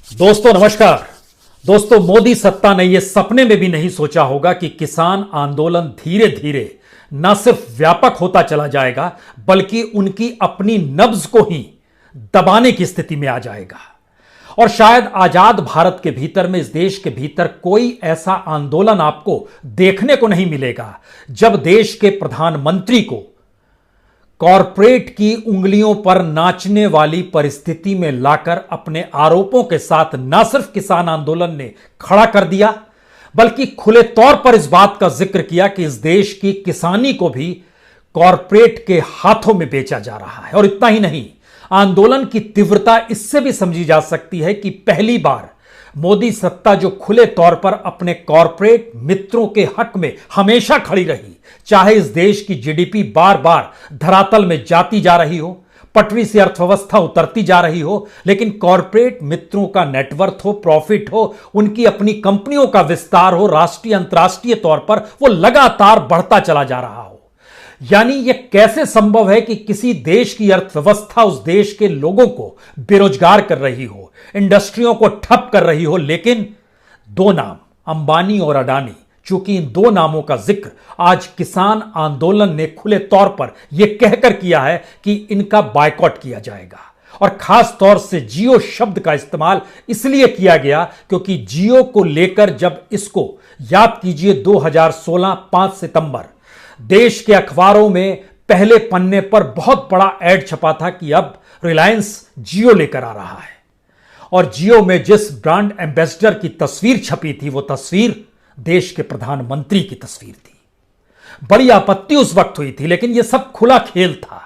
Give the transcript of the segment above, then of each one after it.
दोस्तों नमस्कार। दोस्तों मोदी सत्ता ने यह सपने में भी नहीं सोचा होगा कि किसान आंदोलन धीरे धीरे न सिर्फ व्यापक होता चला जाएगा बल्कि उनकी अपनी नब्ज को ही दबाने की स्थिति में आ जाएगा। और शायद आजाद भारत के भीतर में, इस देश के भीतर कोई ऐसा आंदोलन आपको देखने को नहीं मिलेगा जब देश के प्रधानमंत्री को कॉरपोरेट की उंगलियों पर नाचने वाली परिस्थिति में लाकर अपने आरोपों के साथ न सिर्फ किसान आंदोलन ने खड़ा कर दिया बल्कि खुले तौर पर इस बात का जिक्र किया कि इस देश की किसानी को भी कॉरपोरेट के हाथों में बेचा जा रहा है। और इतना ही नहीं, आंदोलन की तीव्रता इससे भी समझी जा सकती है कि पहली बार मोदी सत्ता जो खुले तौर पर अपने कॉरपोरेट मित्रों के हक में हमेशा खड़ी रही, चाहे इस देश की जीडीपी बार बार धरातल में जाती जा रही हो, पटरी से अर्थव्यवस्था उतरती जा रही हो, लेकिन कॉरपोरेट मित्रों का नेटवर्थ हो, प्रॉफिट हो, उनकी अपनी कंपनियों का विस्तार हो, राष्ट्रीय अंतर्राष्ट्रीय तौर पर वो लगातार बढ़ता चला जा रहा हो। यानी यह कैसे संभव है कि किसी देश की अर्थव्यवस्था उस देश के लोगों को बेरोजगार कर रही हो, इंडस्ट्रियों को ठप कर रही हो, लेकिन दो नाम अंबानी और अडानी, चूंकि इन दो नामों का जिक्र आज किसान आंदोलन ने खुले तौर पर यह कहकर किया है कि इनका बायकॉट किया जाएगा। और खास तौर से जियो शब्द का इस्तेमाल इसलिए किया गया क्योंकि जियो को लेकर जब इसको याद कीजिए 2016 5 सितंबर देश के अखबारों में पहले पन्ने पर बहुत बड़ा एड छपा था कि अब रिलायंस जियो लेकर आ रहा है। और जियो में जिस ब्रांड एम्बेसडर की तस्वीर छपी थी वो तस्वीर देश के प्रधानमंत्री की तस्वीर थी। बड़ी आपत्ति उस वक्त हुई थी, लेकिन यह सब खुला खेल था।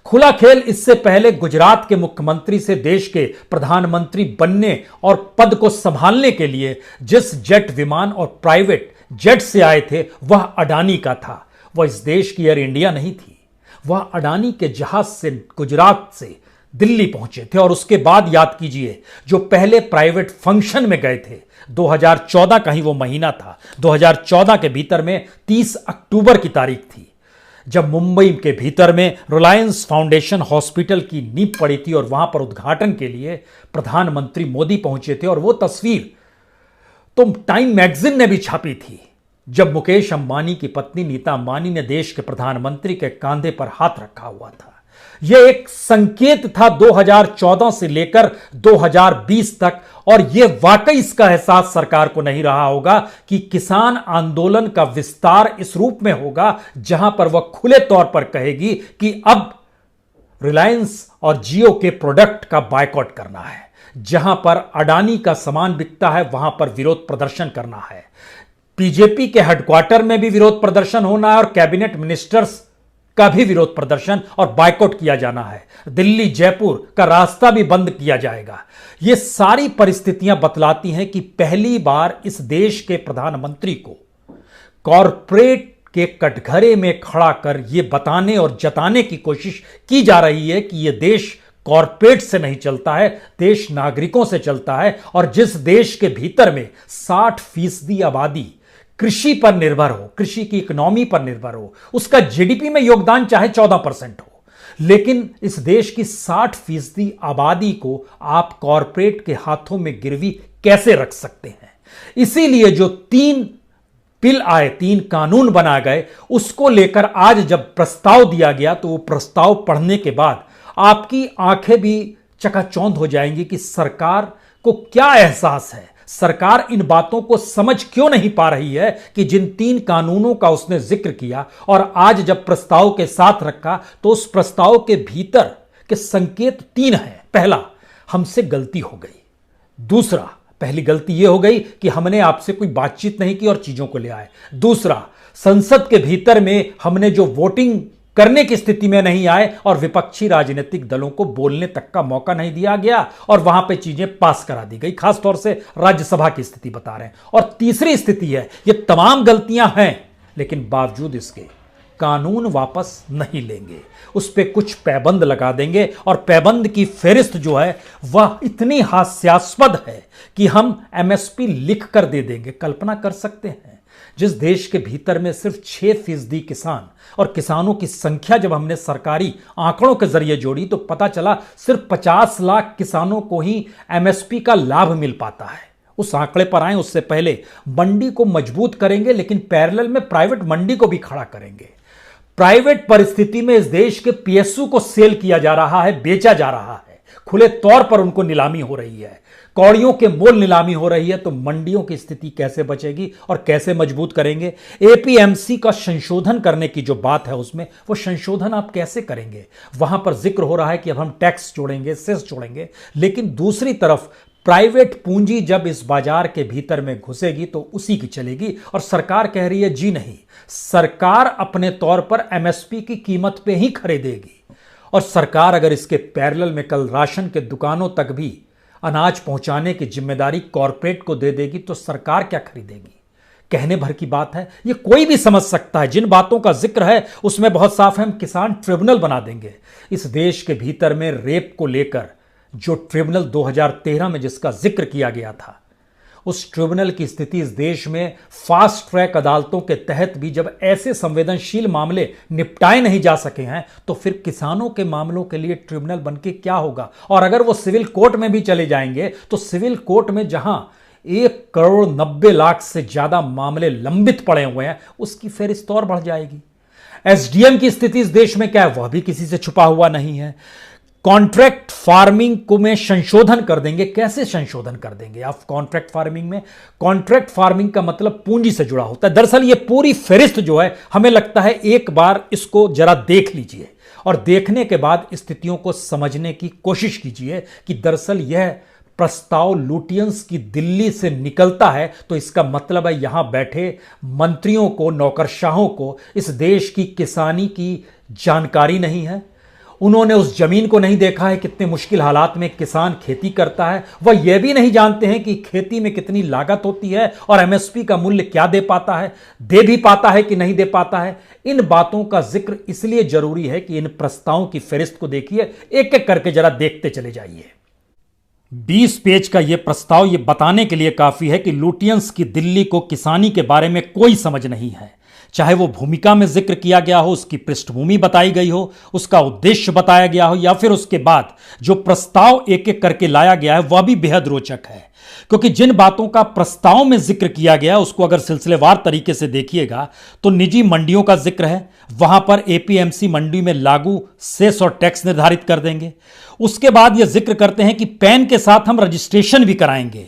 खुला खेल इससे पहले गुजरात के मुख्यमंत्री से देश के प्रधानमंत्री बनने और पद को संभालने के लिए जिस जेट विमान और प्राइवेट जेट से आए थे वह अडानी का था। वह इस देश की एयर इंडिया नहीं थी, वह अडानी के जहाज से गुजरात से दिल्ली पहुंचे थे। और उसके बाद याद कीजिए जो पहले प्राइवेट फंक्शन में गए थे, 2014 का ही वो महीना था, 2014 के भीतर में 30 अक्टूबर की तारीख थी जब मुंबई के भीतर में रिलायंस फाउंडेशन हॉस्पिटल की नींव पड़ी थी और वहां पर उद्घाटन के लिए प्रधानमंत्री मोदी पहुंचे थे। और वो तस्वीर तो टाइम मैगजीन ने भी छापी थी जब मुकेश अंबानी की पत्नी नीता अंबानी ने देश के प्रधानमंत्री के कंधे पर हाथ रखा हुआ था। यह एक संकेत था 2014 से लेकर 2020 तक। और यह वाकई इसका एहसास सरकार को नहीं रहा होगा कि किसान आंदोलन का विस्तार इस रूप में होगा जहां पर वह खुले तौर पर कहेगी कि अब रिलायंस और जियो के प्रोडक्ट का बायकॉट करना है, जहां पर अडानी का सामान बिकता है वहां पर विरोध प्रदर्शन करना है। बीजेपी के हेडक्वार्टर में भी विरोध प्रदर्शन होना है और कैबिनेट मिनिस्टर्स का भी विरोध प्रदर्शन और बायकॉट किया जाना है। दिल्ली जयपुर का रास्ता भी बंद किया जाएगा। ये सारी परिस्थितियां बतलाती हैं कि पहली बार इस देश के प्रधानमंत्री को कॉरपोरेट के कटघरे में खड़ा कर यह बताने और जताने की कोशिश की जा रही है कि यह देश कॉरपोरेट से नहीं चलता है, देश नागरिकों से चलता है। और जिस देश के भीतर में 60% आबादी कृषि पर निर्भर हो, कृषि की इकोनॉमी पर निर्भर हो, उसका जीडीपी में योगदान चाहे 14% हो, लेकिन इस देश की 60% आबादी को आप कॉरपोरेट के हाथों में गिरवी कैसे रख सकते हैं? इसीलिए जो 3 बिल आए, 3 कानून बनाए गए, उसको लेकर आज जब प्रस्ताव दिया गया तो वो प्रस्ताव पढ़ने के बाद आपकी आंखें भी चकाचौंध हो जाएंगी कि सरकार को क्या एहसास है, सरकार इन बातों को समझ क्यों नहीं पा रही है कि जिन 3 कानूनों का उसने जिक्र किया और आज जब प्रस्ताव के साथ रखा तो उस प्रस्ताव के भीतर के संकेत 3 हैं। पहला, हमसे गलती हो गई। दूसरा, पहली गलती यह हो गई कि हमने आपसे कोई बातचीत नहीं की और चीजों को ले आए। दूसरा, संसद के भीतर में हमने जो वोटिंग करने की स्थिति में नहीं आए और विपक्षी राजनीतिक दलों को बोलने तक का मौका नहीं दिया गया और वहां पे चीजें पास करा दी गई। खासतौर से राज्यसभा की स्थिति बता रहे हैं। और तीसरी स्थिति है, ये तमाम गलतियां हैं लेकिन बावजूद इसके कानून वापस नहीं लेंगे, उस पर कुछ पैबंद लगा देंगे। और पैबंद की फेरिस्त जो है वह इतनी हास्यास्पद है कि हम एमएसपी लिख कर दे देंगे। कल्पना कर सकते हैं जिस देश के भीतर में सिर्फ 6% किसान और किसानों की संख्या जब हमने सरकारी आंकड़ों के जरिए जोड़ी तो पता चला सिर्फ 50 लाख किसानों को ही एमएसपी का लाभ मिल पाता है। उस आंकड़े पर आए उससे पहले मंडी को मजबूत करेंगे, लेकिन पैरेलल में प्राइवेट मंडी को भी खड़ा करेंगे। प्राइवेट परिस्थिति में इस देश के पीएसयू को सेल किया जा रहा है, बेचा जा रहा है, खुले तौर पर उनको नीलामी हो रही है, कौड़ियों के मोल नीलामी हो रही है। तो मंडियों की स्थिति कैसे बचेगी और कैसे मजबूत करेंगे? एपीएमसी का संशोधन करने की जो बात है उसमें वो संशोधन आप कैसे करेंगे? वहां पर जिक्र हो रहा है कि अब हम टैक्स जोड़ेंगे, सेस जोड़ेंगे, लेकिन दूसरी तरफ प्राइवेट पूंजी जब इस बाजार के भीतर में घुसेगी तो उसी की चलेगी। और सरकार कह रही है जी नहीं, सरकार अपने तौर पर एमएसपी की कीमत पे ही खरीदेगी। और सरकार अगर इसके पैरेलल में कल राशन के दुकानों तक भी अनाज पहुंचाने की जिम्मेदारी कॉरपोरेट को दे देगी तो सरकार क्या खरीदेगी? कहने भर की बात है, ये कोई भी समझ सकता है। जिन बातों का जिक्र है उसमें बहुत साफ है, हम किसान ट्रिब्यूनल बना देंगे। इस देश के भीतर में रेप को लेकर जो ट्रिब्यूनल 2013 में जिसका जिक्र किया गया था, उस ट्रिब्यूनल की स्थिति इस देश में फास्ट ट्रैक अदालतों के तहत भी जब ऐसे संवेदनशील मामले निपटाए नहीं जा सके हैं तो फिर किसानों के मामलों के लिए ट्रिब्यूनल बनके क्या होगा? और अगर वो सिविल कोर्ट में भी चले जाएंगे तो सिविल कोर्ट में जहां 1,90,00,000 से ज्यादा मामले लंबित पड़े हुए हैं उसकी फेरिस्त और बढ़ जाएगी। एसडीएम की स्थिति इस देश में क्या है वह भी किसी से छुपा हुआ नहीं है। कॉन्ट्रैक्ट फार्मिंग को में संशोधन कर देंगे। कैसे संशोधन कर देंगे आप कॉन्ट्रैक्ट फार्मिंग में? कॉन्ट्रैक्ट फार्मिंग का मतलब पूंजी से जुड़ा होता है। दरअसल ये पूरी फेरिस्त जो है हमें लगता है एक बार इसको जरा देख लीजिए और देखने के बाद स्थितियों को समझने की कोशिश कीजिए कि दरअसल यह प्रस्ताव लुटियंस की दिल्ली से निकलता है तो इसका मतलब है यहां बैठे मंत्रियों को, नौकरशाहों को इस देश की किसानी की जानकारी नहीं है। उन्होंने उस जमीन को नहीं देखा है, कितने मुश्किल हालात में किसान खेती करता है। वह यह भी नहीं जानते हैं कि खेती में कितनी लागत होती है और एमएसपी का मूल्य क्या दे पाता है, दे भी पाता है कि नहीं दे पाता है। इन बातों का जिक्र इसलिए जरूरी है कि इन प्रस्तावों की फेरिस्त को देखिए, एक एक करके जरा देखते चले जाइए। 20 पेज का यह प्रस्ताव यह बताने के लिए काफी है कि लुटियंस की दिल्ली को किसानी के बारे में कोई समझ नहीं है। चाहे वो भूमिका में जिक्र किया गया हो, उसकी पृष्ठभूमि बताई गई हो, उसका उद्देश्य बताया गया हो, या फिर उसके बाद जो प्रस्ताव एक एक करके लाया गया है वह भी बेहद रोचक है। क्योंकि जिन बातों का प्रस्ताव में जिक्र किया गया उसको अगर सिलसिलेवार तरीके से देखिएगा तो निजी मंडियों का जिक्र है, वहां पर एपीएमसी मंडी में लागू सेस और टैक्स निर्धारित कर देंगे। उसके बाद यह जिक्र करते हैं कि पैन के साथ हम रजिस्ट्रेशन भी कराएंगे।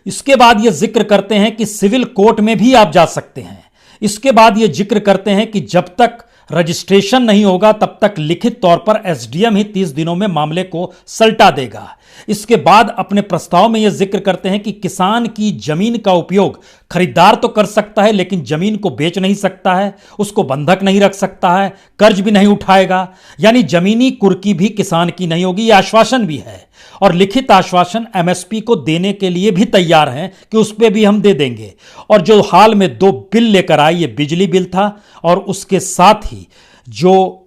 इसके बाद यह जिक्र करते हैं कि सिविल कोर्ट में भी आप जा सकते हैं। इसके बाद यह जिक्र करते हैं कि जब तक रजिस्ट्रेशन नहीं होगा तब तक लिखित तौर पर एसडीएम ही 30 दिनों में मामले को सल्टा देगा। इसके बाद अपने प्रस्ताव में यह जिक्र करते हैं कि किसान की जमीन का उपयोग खरीदार तो कर सकता है लेकिन जमीन को बेच नहीं सकता है, उसको बंधक नहीं रख सकता है, कर्ज भी नहीं उठाएगा, यानी जमीनी कुर्की भी किसान की नहीं होगी। यह आश्वासन भी है और लिखित आश्वासन एमएसपी को देने के लिए भी तैयार हैं कि उस पर भी हम दे देंगे। और जो हाल में 2 बिल लेकर आए, ये बिजली बिल था और उसके साथ ही जो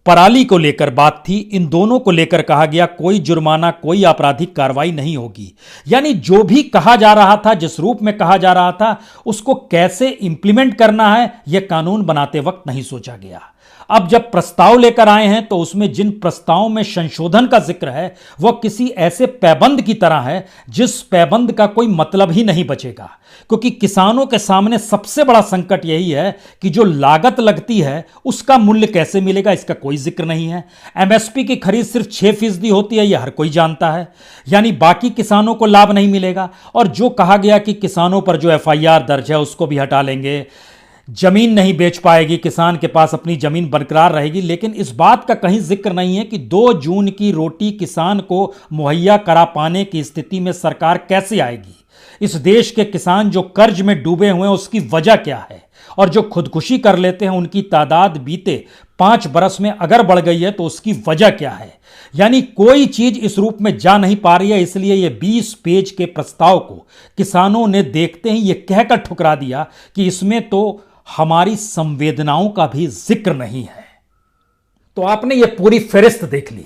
पराली को लेकर बात थी, इन दोनों को लेकर कहा गया कोई जुर्माना, कोई आपराधिक कार्रवाई नहीं होगी। यानी जो भी कहा जा रहा था, जिस रूप में कहा जा रहा था, उसको कैसे इंप्लीमेंट करना है यह कानून बनाते वक्त नहीं सोचा गया। अब जब प्रस्ताव लेकर आए हैं तो उसमें जिन प्रस्तावों में संशोधन का जिक्र है वह किसी ऐसे पैबंद की तरह है जिस पैबंद का कोई मतलब ही नहीं बचेगा। क्योंकि किसानों के सामने सबसे बड़ा संकट यही है कि जो लागत लगती है उसका मूल्य कैसे मिलेगा, इसका कोई जिक्र नहीं है। एमएसपी की खरीद सिर्फ 6% होती है, यह हर कोई जानता है, यानी बाकी किसानों को लाभ नहीं मिलेगा। और जो कहा गया कि किसानों पर जो एफआईआर दर्ज है उसको भी हटा लेंगे, जमीन नहीं बेच पाएगी, किसान के पास अपनी जमीन बरकरार रहेगी, लेकिन इस बात का कहीं जिक्र नहीं है कि 2 जून की रोटी किसान को मुहैया करा पाने की स्थिति में सरकार कैसे आएगी। इस देश के किसान जो कर्ज में डूबे हुए हैं उसकी वजह क्या है, और जो खुदकुशी कर लेते हैं उनकी तादाद बीते 5 बरस में अगर बढ़ गई है तो उसकी वजह क्या है। यानी कोई चीज इस रूप में जा नहीं पा रही है। इसलिए यह 20 पेज के प्रस्ताव को किसानों ने देखते ही यह कहकर ठुकरा दिया कि इसमें तो हमारी संवेदनाओं का भी जिक्र नहीं है। तो आपने यह पूरी फेरिस्त देख ली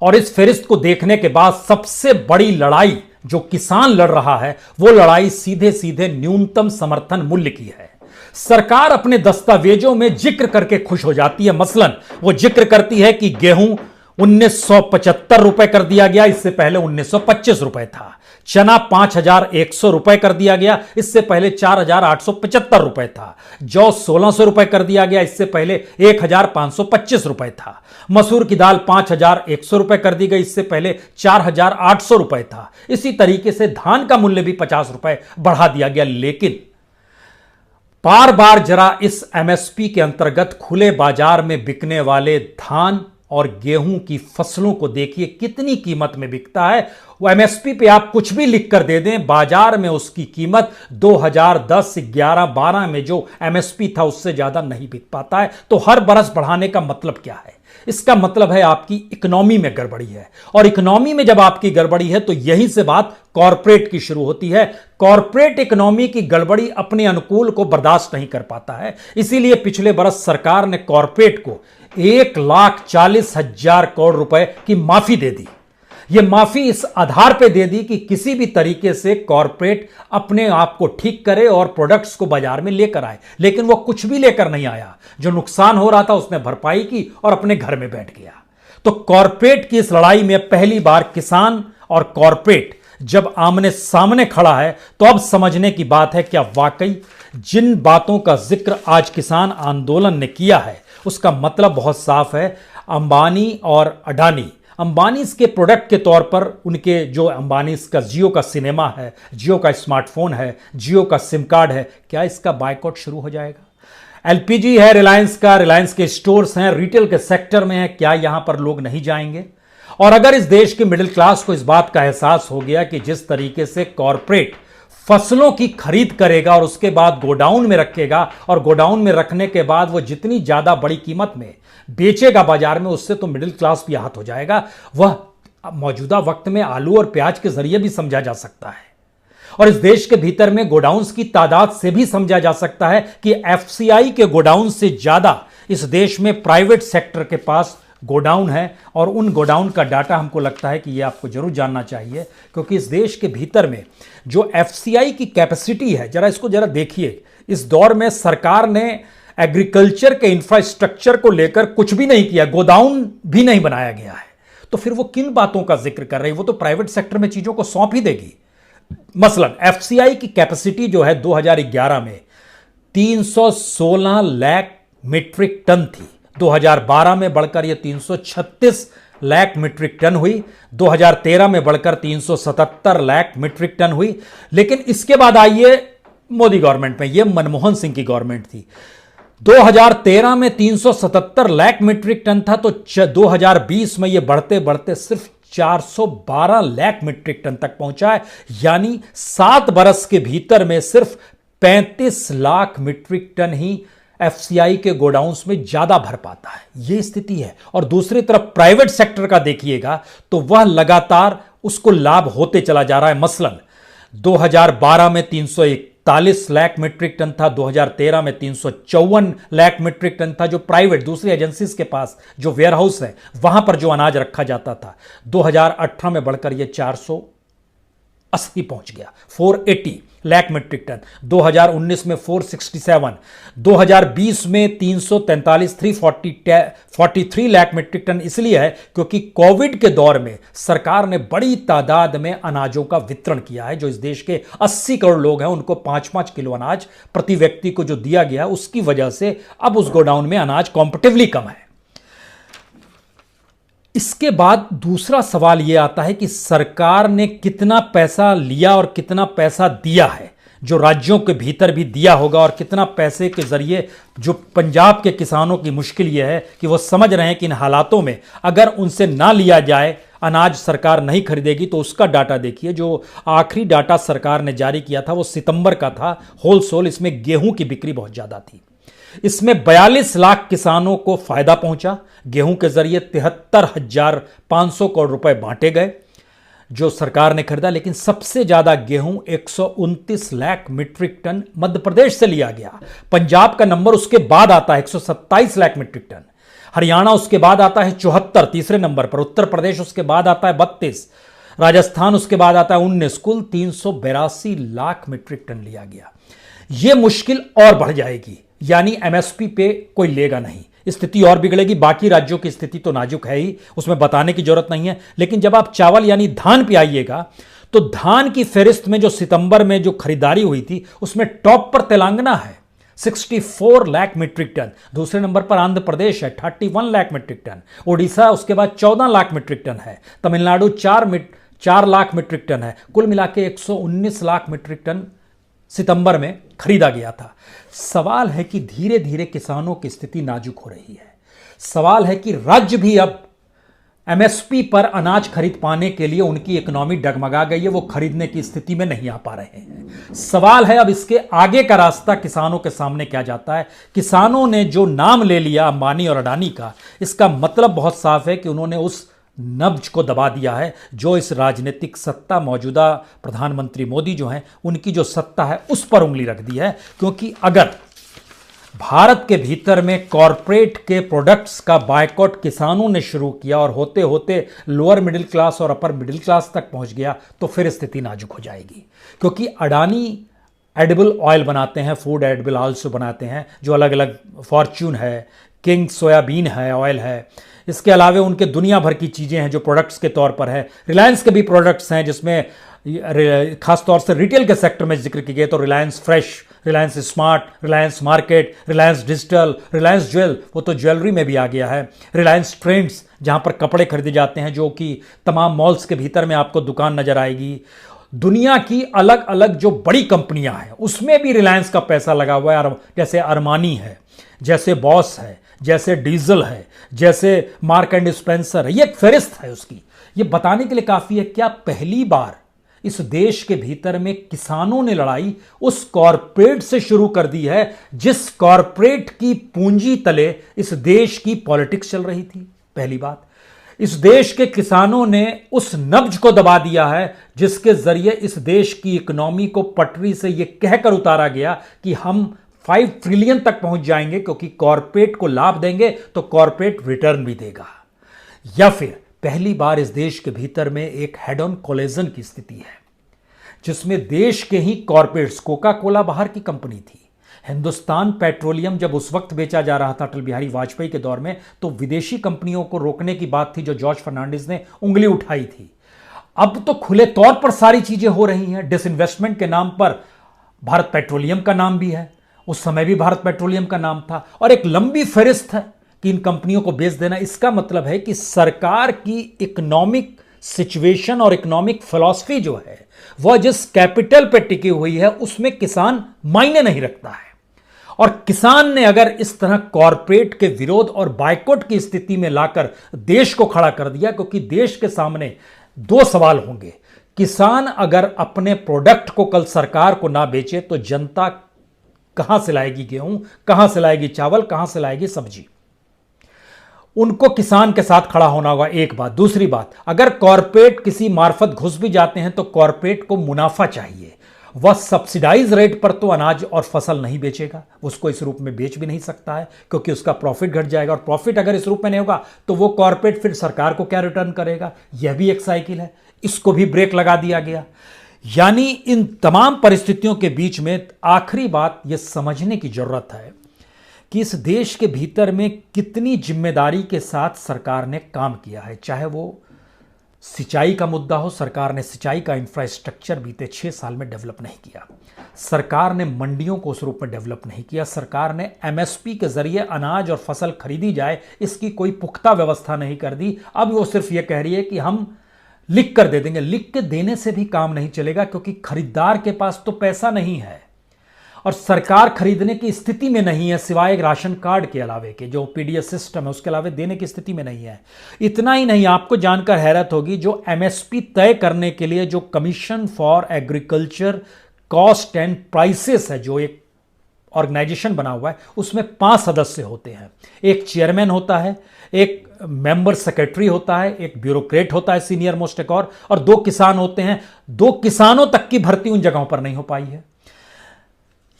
और इस फेरिस्त को देखने के बाद सबसे बड़ी लड़ाई जो किसान लड़ रहा है वो लड़ाई सीधे सीधे न्यूनतम समर्थन मूल्य की है। सरकार अपने दस्तावेजों में जिक्र करके खुश हो जाती है। मसलन वो जिक्र करती है कि गेहूं 1975 रुपए कर दिया गया, इससे पहले 1925 रुपए था। चना 5100 रुपए कर दिया गया, इससे पहले 4875 रुपए था। जौ 1600 रुपए कर दिया गया, इससे पहले 1525 रुपए था। मसूर की दाल 5100 रुपए कर दी गई, इससे पहले 4800 रुपए था। इसी तरीके से धान का मूल्य भी 50 रुपए बढ़ा दिया गया। लेकिन बार बार जरा इस एमएसपी के अंतर्गत खुले बाजार में बिकने वाले धान और गेहूं की फसलों को देखिए, कितनी कीमत में बिकता है। वो एमएसपी पे आप कुछ भी लिख कर दे दें, बाजार में उसकी कीमत 2010, 11, 12 में जो एमएसपी था उससे ज्यादा नहीं बिक पाता है। तो हर बरस बढ़ाने का मतलब क्या है? इसका मतलब है आपकी इकोनॉमी में गड़बड़ी है, और इकोनॉमी में जब आपकी गड़बड़ी है तो यहीं से बात कॉरपोरेट की शुरू होती है। कॉरपोरेट इकोनॉमी की गड़बड़ी अपने अनुकूल को बर्दाश्त नहीं कर पाता है। इसीलिए पिछले बरस सरकार ने कॉरपोरेट को 1,40,000 करोड़ रुपए की माफी दे दी। यह माफी इस आधार पर दे दी कि किसी भी तरीके से कॉरपोरेट अपने आप को ठीक करे और प्रोडक्ट्स को बाजार में लेकर आए। लेकिन वो कुछ भी लेकर नहीं आया। जो नुकसान हो रहा था उसने भरपाई की और अपने घर में बैठ गया। तो कॉरपोरेट की इस लड़ाई में पहली बार किसान और कॉरपोरेट जब आमने सामने खड़ा है, तो अब समझने की बात है क्या वाकई जिन बातों का जिक्र आज किसान आंदोलन ने किया है उसका मतलब बहुत साफ है। अंबानी और अडानी, अंबानी के प्रोडक्ट के तौर पर उनके जो अंबानी का जियो का सिनेमा है, जियो का स्मार्टफोन है, जियो का सिम कार्ड है, क्या इसका बायकॉट शुरू हो जाएगा? एलपीजी है रिलायंस का, रिलायंस के स्टोर्स हैं, रिटेल के सेक्टर में है, क्या यहां पर लोग नहीं जाएंगे? और अगर इस देश के मिडिल क्लास को इस बात का एहसास हो गया कि जिस तरीके से कॉरपोरेट फसलों की खरीद करेगा और उसके बाद गोडाउन में रखेगा, और गोडाउन में रखने के बाद वो जितनी ज्यादा बड़ी कीमत में बेचेगा बाजार में, उससे तो मिडिल क्लास भी आहत हो जाएगा। वह मौजूदा वक्त में आलू और प्याज के जरिए भी समझा जा सकता है, और इस देश के भीतर में गोडाउन्स की तादाद से भी समझा जा सकता है कि एफसीआई के गोडाउन से ज्यादा इस देश में प्राइवेट सेक्टर के पास गोडाउन है। और उन गोडाउन का डाटा हमको लगता है कि यह आपको जरूर जानना चाहिए, क्योंकि इस देश के भीतर में जो एफसीआई की कैपेसिटी है, जरा इसको जरा देखिए। इस दौर में सरकार ने एग्रीकल्चर के इंफ्रास्ट्रक्चर को लेकर कुछ भी नहीं किया, गोडाउन भी नहीं बनाया गया है। तो फिर वो किन बातों का जिक्र कर रही है? वो तो प्राइवेट सेक्टर में चीजों को सौंप ही देगी। मसलन एफसीआई की कैपेसिटी जो है 2011 में 316 लाख मीट्रिक टन थी, 2012 में बढ़कर यह 336 लाख मीट्रिक टन हुई, 2013 में बढ़कर 377 लाख मीट्रिक टन हुई। लेकिन इसके बाद आइए मोदी गवर्नमेंट में, यह मनमोहन सिंह की गवर्नमेंट थी, 2013 में 377 लाख मीट्रिक टन था, तो 2020 में यह बढ़ते बढ़ते सिर्फ 412 लाख मीट्रिक टन तक पहुंचा है। यानी 7 बरस के भीतर में सिर्फ 35 लाख मीट्रिक टन ही एफसीआई के गोडाउन्स में ज्यादा भर पाता है। यह स्थिति है। और दूसरी तरफ प्राइवेट सेक्टर का देखिएगा तो वह लगातार उसको लाभ होते चला जा रहा है। मसलन 2012 में 341 लाख मीट्रिक टन था, 2013 में 354 लाख मीट्रिक टन था, जो प्राइवेट दूसरी एजेंसीज के पास जो वेयरहाउस है वहां पर जो अनाज रखा जाता था। 2018 में बढ़कर यह 480 पहुंच गया, 480 लाख मीट्रिक टन, 2019 में 467, 2020 में 343, 343 लाख मीट्रिक टन। इसलिए है क्योंकि कोविड के दौर में सरकार ने बड़ी तादाद में अनाजों का वितरण किया है। जो इस देश के 80 करोड़ लोग हैं उनको 5-5 किलो अनाज प्रति व्यक्ति को जो दिया गया, उसकी वजह से अब उस गोडाउन में अनाज कॉम्पिटिटिवली कम है। इसके बाद दूसरा सवाल यह आता है कि सरकार ने कितना पैसा लिया और कितना पैसा दिया है, जो राज्यों के भीतर भी दिया होगा, और कितना पैसे के जरिए जो पंजाब के किसानों की मुश्किल यह है कि वो समझ रहे हैं कि इन हालातों में अगर उनसे ना लिया जाए, अनाज सरकार नहीं खरीदेगी। तो उसका डाटा देखिए, जो आखिरी डाटा सरकार ने जारी किया था वो सितंबर का था, होलसेल। इसमें गेहूं की बिक्री बहुत ज्यादा थी। इसमें 42 लाख किसानों को फायदा पहुंचा। गेहूं के जरिए 73,500 करोड़ रुपए बांटे गए जो सरकार ने खरीदा। लेकिन सबसे ज्यादा गेहूं 129 लाख मीट्रिक टन मध्य प्रदेश से लिया गया। पंजाब का नंबर उसके बाद आता है 127 लाख मीट्रिक टन, हरियाणा उसके बाद आता है 74 तीसरे नंबर पर, उत्तर प्रदेश उसके बाद आता है 32, राजस्थान उसके बाद आता है 19, कुल 382 लाख मीट्रिक टन लिया गया। यह मुश्किल और बढ़ जाएगी, यानी एमएसपी पे कोई लेगा नहीं, स्थिति और बिगड़ेगी। बाकी राज्यों की स्थिति तो नाजुक है ही, उसमें बताने की जरूरत नहीं है। लेकिन जब आप चावल यानी धान पे आइएगा, तो धान की फेरिस्त में जो सितंबर में जो खरीदारी हुई थी, उसमें टॉप पर तेलंगाना है 64 लाख मीट्रिक टन, दूसरे नंबर पर आंध्र प्रदेश है 31 लाख मीट्रिक टन, ओडिशा उसके बाद 14 लाख मीट्रिक टन है, तमिलनाडु 4 लाख मीट्रिक टन है। कुल मिला के 119 लाख मीट्रिक टन सितंबर में खरीदा गया था। सवाल है कि धीरे धीरे किसानों की स्थिति नाजुक हो रही है। सवाल है कि राज्य भी अब एमएसपी पर अनाज खरीद पाने के लिए उनकी इकोनॉमी डगमगा गई है, वो खरीदने की स्थिति में नहीं आ पा रहे हैं। सवाल है अब इसके आगे का रास्ता किसानों के सामने क्या जाता है। किसानों ने जो नाम ले लिया अंबानी और अडानी का, इसका मतलब बहुत साफ है कि उन्होंने उस नब्ज को दबा दिया है जो इस राजनीतिक सत्ता, मौजूदा प्रधानमंत्री मोदी जो हैं उनकी जो सत्ता है उस पर उंगली रख दी है। क्योंकि अगर भारत के भीतर में कॉरपोरेट के प्रोडक्ट्स का बायकॉट किसानों ने शुरू किया और होते होते लोअर मिडिल क्लास और अपर मिडिल क्लास तक पहुंच गया, तो फिर स्थिति नाजुक हो जाएगी। क्योंकि अडानी एडिबल ऑयल बनाते हैं, फूड एडिबल ऑयल्स बनाते हैं, जो अलग अलग फॉर्च्यून है, किंग सोयाबीन है, ऑयल है, इसके अलावा उनके दुनिया भर की चीज़ें हैं जो प्रोडक्ट्स के तौर पर है। रिलायंस के भी प्रोडक्ट्स हैं जिसमें खासतौर से रिटेल के सेक्टर में जिक्र किए गए, तो Reliance fresh, Reliance smart, Reliance market, Reliance digital, Reliance jewel, वो तो ज्वेलरी में भी आ गया है, रिलायंस ट्रेंड्स जहां पर कपड़े खरीदे जाते हैं, जो कि तमाम मॉल्स के भीतर में आपको दुकान नजर आएगी। दुनिया की अलग अलग जो बड़ी कंपनियां हैं उसमें भी रिलायंस का पैसा लगा हुआ है, जैसे अरमानी है, जैसे बॉस है, जैसे डीजल है, जैसे मार्क एंड स्पेंसर है। ये एक फहरिस्त है उसकी। ये बताने के लिए काफी है क्या पहली बार इस देश के भीतर में किसानों ने लड़ाई उस कॉरपोरेट से शुरू कर दी है जिस कॉरपोरेट की पूंजी तले इस देश की पॉलिटिक्स चल रही थी। पहली बात, इस देश के किसानों ने उस नब्ज को दबा दिया है जिसके जरिए इस देश की इकोनॉमी को पटरी से यह कहकर उतारा गया कि हम 5 ट्रिलियन तक पहुंच जाएंगे, क्योंकि कॉरपोरेट को लाभ देंगे तो कॉरपोरेट रिटर्न भी देगा। या फिर पहली बार इस देश के भीतर में एक हेड ऑन कोलिजन की स्थिति है जिसमें देश के ही कॉरपोरेट्स, कोका कोला बाहर की कंपनी थी, हिंदुस्तान पेट्रोलियम जब उस वक्त बेचा जा रहा था अटल बिहारी वाजपेयी के दौर में, तो विदेशी कंपनियों को रोकने की बात थी जो जॉर्ज फर्नांडिस ने उंगली उठाई थी। अब तो खुले तौर पर सारी चीजें हो रही हैं। डिसइन्वेस्टमेंट के नाम पर भारत पेट्रोलियम का नाम भी है, उस समय भी भारत पेट्रोलियम का नाम था, और एक लंबी फहरिस्त है कि इन कंपनियों को बेच देना। इसका मतलब है कि सरकार की इकोनॉमिक सिचुएशन और इकोनॉमिक फिलॉसफी जो है वह जिस कैपिटल पे टिकी हुई है उसमें किसान मायने नहीं रखता है। और किसान ने अगर इस तरह कॉरपोरेट के विरोध और बायकॉट की स्थिति में लाकर देश को खड़ा कर दिया, क्योंकि देश के सामने 2 सवाल होंगे। किसान अगर अपने प्रोडक्ट को कल सरकार को ना बेचे तो जनता कहां से लाएगी गेहूं, कहां से लाएगी चावल, कहां से लाएगी सब्जी। उनको किसान के साथ खड़ा होना होगा, एक बात। दूसरी बात, अगर कॉरपोरेट किसी मार्फत घुस भी जाते हैं तो कॉरपोरेट को मुनाफा चाहिए। वह सब्सिडाइज रेट पर तो अनाज और फसल नहीं बेचेगा, उसको इस रूप में बेच भी नहीं सकता है क्योंकि उसका प्रॉफिट घट जाएगा, और प्रॉफिट अगर इस रूप में नहीं होगा तो वो कॉरपोरेट फिर सरकार को क्या रिटर्न करेगा। यह भी एक साइकिल है, इसको भी ब्रेक लगा दिया गया। यानी इन तमाम परिस्थितियों के बीच में आखिरी बात यह समझने की जरूरत है कि इस देश के भीतर में कितनी जिम्मेदारी के साथ सरकार ने काम किया है। चाहे वो सिंचाई का मुद्दा हो, सरकार ने सिंचाई का इंफ्रास्ट्रक्चर बीते 6 साल में डेवलप नहीं किया, सरकार ने मंडियों को उस रूप में डेवलप नहीं किया, सरकार ने एमएसपी के जरिए अनाज और फसल खरीदी जाए इसकी कोई पुख्ता व्यवस्था नहीं कर दी। अब वो सिर्फ ये कह रही है कि हम लिख कर दे देंगे। लिख के देने से भी काम नहीं चलेगा, क्योंकि खरीदार के पास तो पैसा नहीं है और सरकार खरीदने की स्थिति में नहीं है, सिवाय एक राशन कार्ड के अलावे के जो पीडीएस सिस्टम है उसके अलावे देने की स्थिति में नहीं है। इतना ही नहीं, आपको जानकर हैरत होगी, जो एमएसपी तय करने के लिए जो commission for agriculture cost and prices है, जो एक ऑर्गेनाइजेशन बना हुआ है, उसमें 5 सदस्य होते हैं। एक चेयरमैन होता है, एक मेंबर सेक्रेटरी होता है, एक ब्यूरोक्रेट होता है सीनियर मोस्ट, एक और 2 किसान होते हैं। 2 किसानों तक की भर्ती उन जगहों पर नहीं हो पाई है।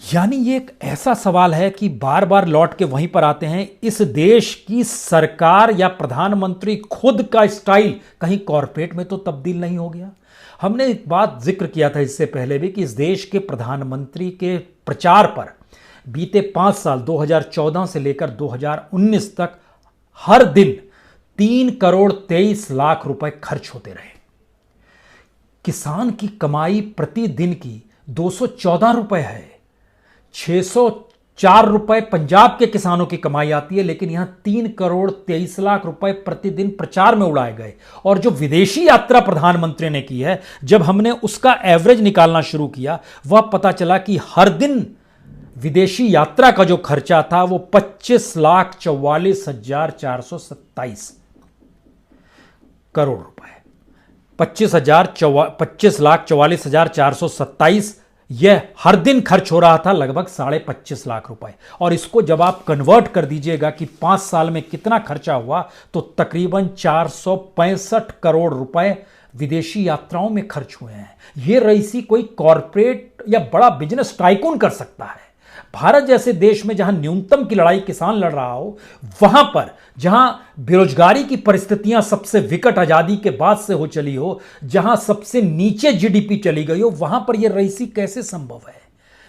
यानी ये एक ऐसा सवाल है कि बार बार लौट के वहीं पर आते हैं, इस देश की सरकार या प्रधानमंत्री खुद का स्टाइल कहीं कॉरपोरेट में तो तब्दील नहीं हो गया। हमने एक बात जिक्र किया था इससे पहले भी कि इस देश के प्रधानमंत्री के प्रचार पर बीते 5 साल 2014 से लेकर 2019 तक हर दिन 3 करोड़ 23 लाख रुपए खर्च होते रहे। किसान की कमाई प्रतिदिन की 214 रुपए है। 604 रुपए पंजाब के किसानों की कमाई आती है, लेकिन यहां 3 करोड़ 23 लाख रुपए प्रतिदिन प्रचार में उड़ाए गए। और जो विदेशी यात्रा प्रधानमंत्री ने की है, जब हमने उसका एवरेज निकालना शुरू किया, वह पता चला कि हर दिन विदेशी यात्रा का जो खर्चा था वो 25,44,427 करोड़ रुपए, 25,44,427 यह हर दिन खर्च हो रहा था, लगभग 25.5 लाख रुपए। और इसको जब आप कन्वर्ट कर दीजिएगा कि 5 साल में कितना खर्चा हुआ, तो तकरीबन 465 करोड़ रुपए विदेशी यात्राओं में खर्च हुए हैं। यह रईसी कोई कॉरपोरेट या बड़ा बिजनेस टाइकून कर सकता है। भारत जैसे देश में जहां न्यूनतम की लड़ाई किसान लड़ रहा हो, वहां पर जहां बेरोजगारी की परिस्थितियां सबसे विकट आजादी के बाद से हो चली हो, जहां सबसे नीचे जीडीपी चली गई हो, वहां पर यह रईसी कैसे संभव है?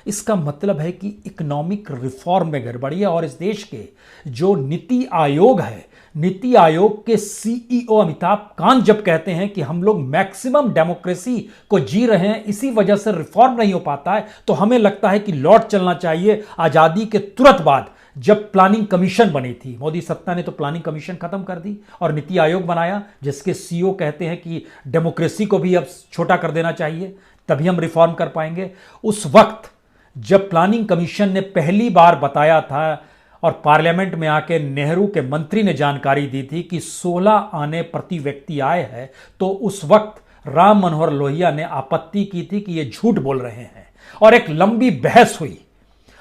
इसका मतलब है कि इकोनॉमिक रिफॉर्म में गड़बड़ी है। और इस देश के जो नीति आयोग है, नीति आयोग के सीईओ अमिताभ कांत जब कहते हैं कि हम लोग मैक्सिमम डेमोक्रेसी को जी रहे हैं, इसी वजह से रिफॉर्म नहीं हो पाता है, तो हमें लगता है कि लौट चलना चाहिए आजादी के तुरंत बाद, जब प्लानिंग कमीशन बनी थी। मोदी सत्ता ने तो प्लानिंग कमीशन खत्म कर दी और नीति आयोग बनाया, जिसके सीईओ कहते हैं कि डेमोक्रेसी को भी अब छोटा कर देना चाहिए, तभी हम रिफॉर्म कर पाएंगे। उस वक्त जब प्लानिंग कमीशन ने पहली बार बताया था और पार्लियामेंट में आके नेहरू के मंत्री ने जानकारी दी थी कि 16 आने प्रति व्यक्ति आए हैं, तो उस वक्त राम मनोहर लोहिया ने आपत्ति की थी कि ये झूठ बोल रहे हैं। और एक लंबी बहस हुई,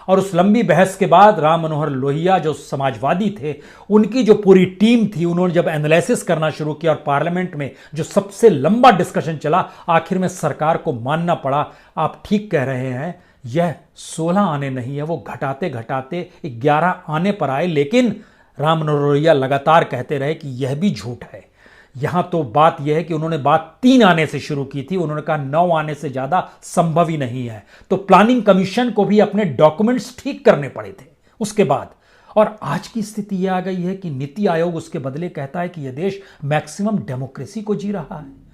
और उस लंबी बहस के बाद राम मनोहर लोहिया जो समाजवादी थे, उनकी जो पूरी टीम थी, उन्होंने जब एनालिसिस करना शुरू किया और पार्लियामेंट में जो सबसे लंबा डिस्कशन चला, आखिर में सरकार को मानना पड़ा, आप ठीक कह रहे हैं, यह 16 आने नहीं है, वो घटाते घटाते 11 आने पर आए। लेकिन राम मनोहर लोहिया लगातार कहते रहे कि यह भी झूठ है। यहां तो बात यह है कि उन्होंने बात 3 आने से शुरू की थी, उन्होंने कहा 9 आने से ज्यादा संभव ही नहीं है। तो प्लानिंग कमीशन को भी अपने डॉक्यूमेंट्स ठीक करने पड़े थे उसके बाद। और आज की स्थिति यह आ गई है कि नीति आयोग उसके बदले कहता है कि यह देश मैक्सिमम डेमोक्रेसी को जी रहा है।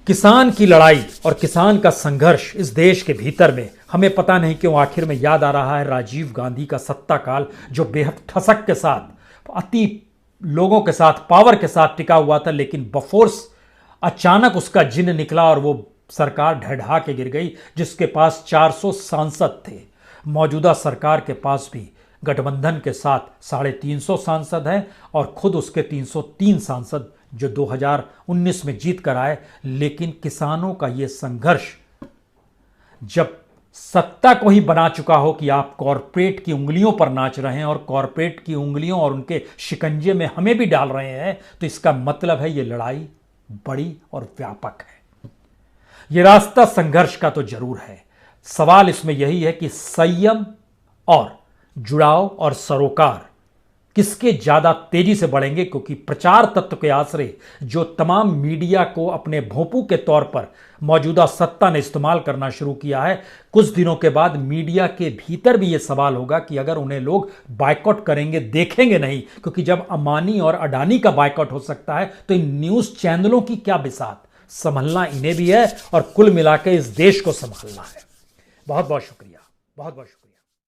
किसान की लड़ाई और किसान का संघर्ष इस देश के भीतर में हमें पता नहीं क्यों आखिर में याद आ रहा है राजीव गांधी का सत्ता काल, जो बेहद ठसक के साथ, अति लोगों के साथ, पावर के साथ टिका हुआ था, लेकिन बफोर्स अचानक उसका जिन निकला और वो सरकार ढह के गिर गई, जिसके पास 400 सांसद थे। मौजूदा सरकार के पास भी गठबंधन के साथ 350 सांसद हैं और खुद उसके 303 सांसद जो 2019 में जीत कर आए। लेकिन किसानों का यह संघर्ष जब सत्ता को ही बना चुका हो कि आप कॉरपोरेट की उंगलियों पर नाच रहे हैं और कॉरपोरेट की उंगलियों और उनके शिकंजे में हमें भी डाल रहे हैं, तो इसका मतलब है यह लड़ाई बड़ी और व्यापक है। यह रास्ता संघर्ष का तो जरूर है। सवाल इसमें यही है कि संयम और जुड़ाव और सरोकार किसके ज्यादा तेजी से बढ़ेंगे, क्योंकि प्रचार तत्व के आश्रय जो तमाम मीडिया को अपने भोंपू के तौर पर मौजूदा सत्ता ने इस्तेमाल करना शुरू किया है, कुछ दिनों के बाद मीडिया के भीतर भी यह सवाल होगा कि अगर उन्हें लोग बायकॉट करेंगे, देखेंगे नहीं, क्योंकि जब अंबानी और अडानी का बायकॉट हो सकता है तो इन न्यूज चैनलों की क्या बिसात। संभलना इन्हें भी है और कुल मिलाकर इस देश को संभालना है। बहुत बहुत शुक्रिया, बहुत बहुत शुक्रिया।